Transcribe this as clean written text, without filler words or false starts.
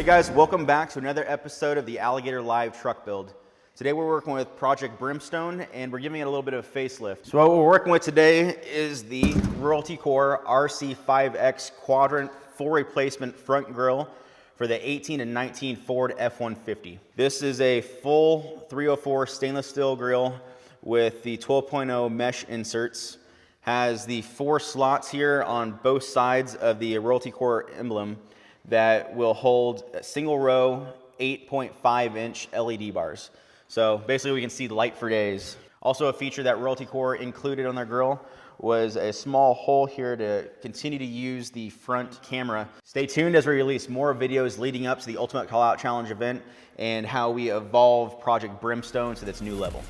guys, welcome back to another episode of the Alligator Live truck build. Today we're working with Project Brimstone and we're giving it a little bit of a facelift. So what we're working with today is the Royalty Core RC5X Quadrant full replacement front grille for the 18 and 19 Ford F-150. This is a full 304 stainless steel grille with the 12.0 mesh inserts. Has the 4 slots here on both sides of the Royalty Core emblem that will hold a single row 8.5 inch LED bars. So basically we can see light for days. Also a feature that Royalty Core included on their grille was a small hole here to continue to use the front camera. Stay tuned as we release more videos leading up to the Ultimate Callout Challenge event and how we evolve Project Brimstone to this new level.